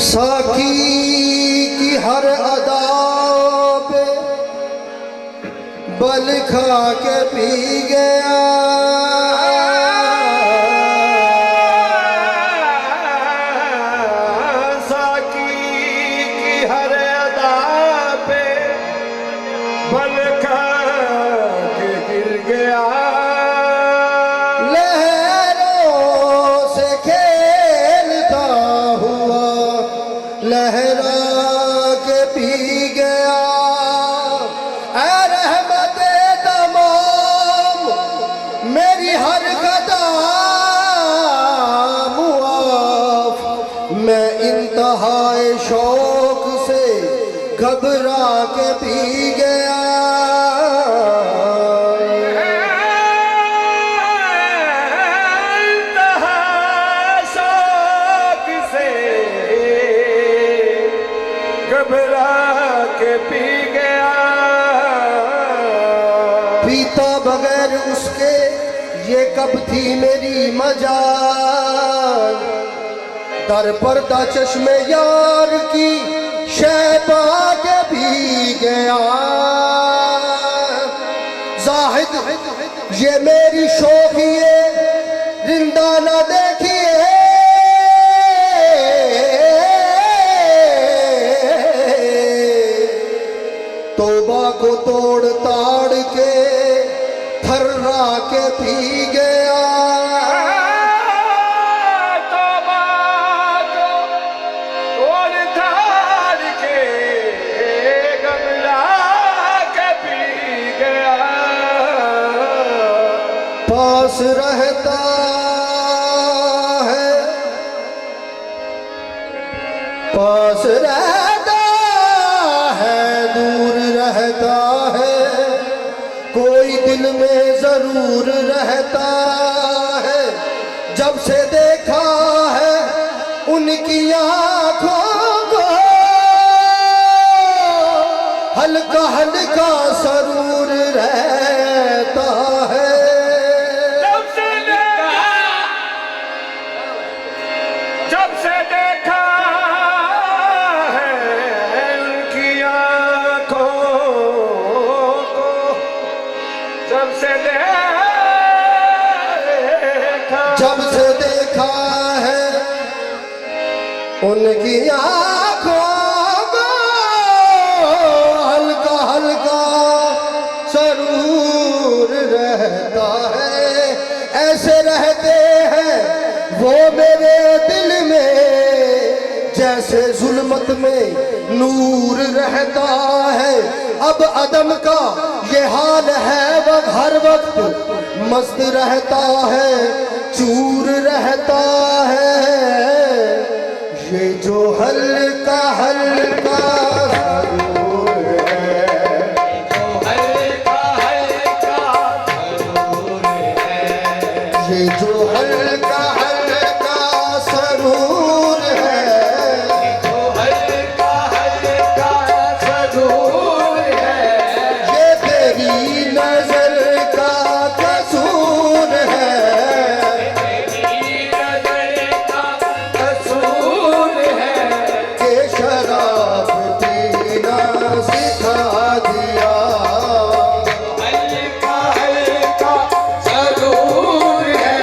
साकी की हर अदा पे बल खा के पी गया। साकी की हर अदा पे बल खा के गिर गया। लहरों से खेलता हुआ लहरा के पी गया। ऐ रहमते तमाम मेरी हर गदा मुआफ, मैं इंतहाए शौक से घबरा के पी गया। घबरा के पी गया। पीता बगैर उसके ये कब थी मेरी मजाल। दर पर्दा चश्मे यार की शैबा के पी गया। जाहिद ये मेरी शौकिए जिंदा न देखिए। तौबा को तोड़ ताड़ के थर्रा के पी गया। तौबा को तोड़ ताड़ के घबरा के पी गया। पास रहता है, पास रहता है, दूर रहता है, कोई दिल में जरूर रहता है। जब से देखा है उनकी आंखों को हल्का हल्का सरूर रहता है। जब से देखा है उनकी आंखों को, जब से देखा है उनकी आंखों को हल्का हल्का सरूर रहता है। ऐसे रहते हैं वो मेरे दिल में जैसे जुल्मत में नूर रहता है। अब अदम का ये हाल है, वह हर वक्त मस्त रहता है, चूर रहता है। ये जो हल्का हल्का सरूर है, जो हल्का हल्का सरूर है, ये जो हल्का हल्का सरूर है, जो हल्का हल्का सरूर है, ये तेरी नजर का कसूर है। तेरी नजर का कसूर है, के शराब पीना सिखा दिया। हल्का हल्का सरूर है,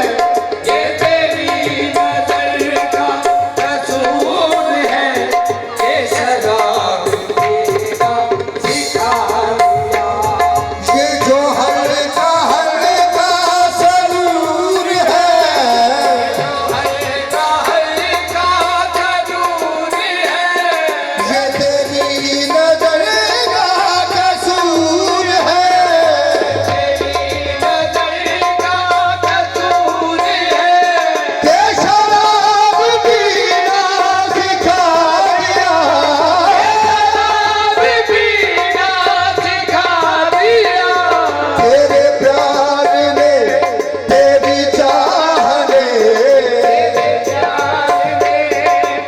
ये तेरी नजर का कसूर है, ये शराब पीना सिखा दिया। ये जो हल्का हल्का सरूर है, हल्का हल्का सरूर है, ये तेरी नजर का कसूर है। तेरी नजर का कसूर है, के शराब पीना सिखा दिया। शराब पीना सिखा दिया। तेरे प्यार ने तेरी चाह ने प्यार में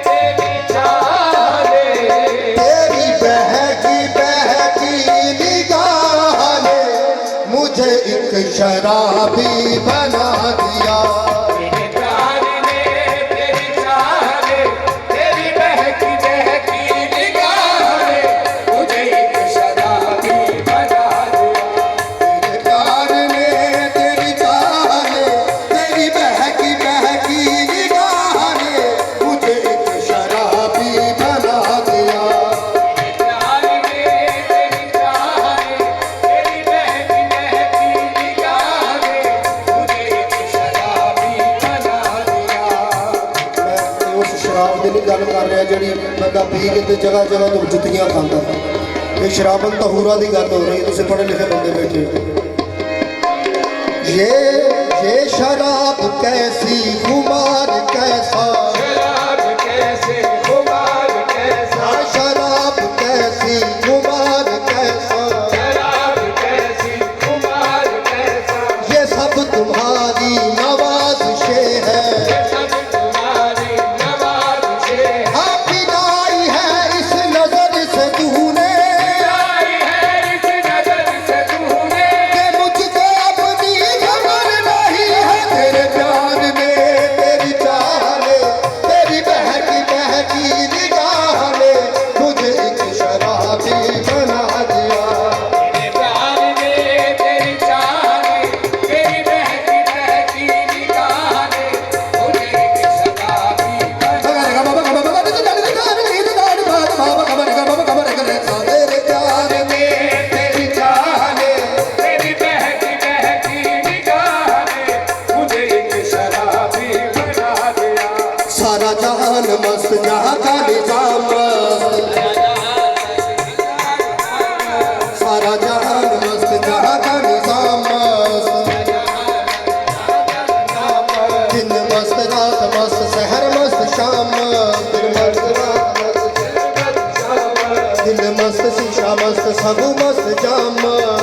तेरी चाह ने, तेरी बहकी निगाह ने मुझे एक शराबी बना दिया। तेरे प्यार ने तेरी चाह ने, तेरी बहकी शराब की नहीं गल कर रहा जी बंदा पी के जगह जगह तो जुत्तियां खाता ये शराबन तहूरा की गल हो रही है तुम पढ़े लिखे बंदे बैठे ये शराब कैसी खुमार कैसा शराब कैसे खुमार कैसा शराब कैसी खुमार कैसा शराब कैसी खुमार कैसा ये सब तुम्हारी नवाज़िशे है ये सब तुम्हारी नवाज़िशे हाँ पिलाई है इस नजर से तूने आई है इस नजर से तूने कि मुझको अपनी खबर नहीं है तेरे प्यार में तेरी चाह ने तेरी बहकी निगाह ने मुझे एक शराबी बना दिया तेरे प्यार में तेरी चाह ने तेरी बहकी निगाह ने मुझे एक शराबी तेरे प्यार में तेरी चाह ने तेरी बहकी निगाह ने मुझे एक शराबी बना दिया सारा जहान मस्त जहाँ का निजाम मस्त सारा जहान मस्त जहाँ का निजाम मस्त दिन मस्त रात मस्त शहर मस्त शाम मस्त दिन मस्त रात मस्त दिन मस्त शीशा मस्त सब मस्त जाम मस्त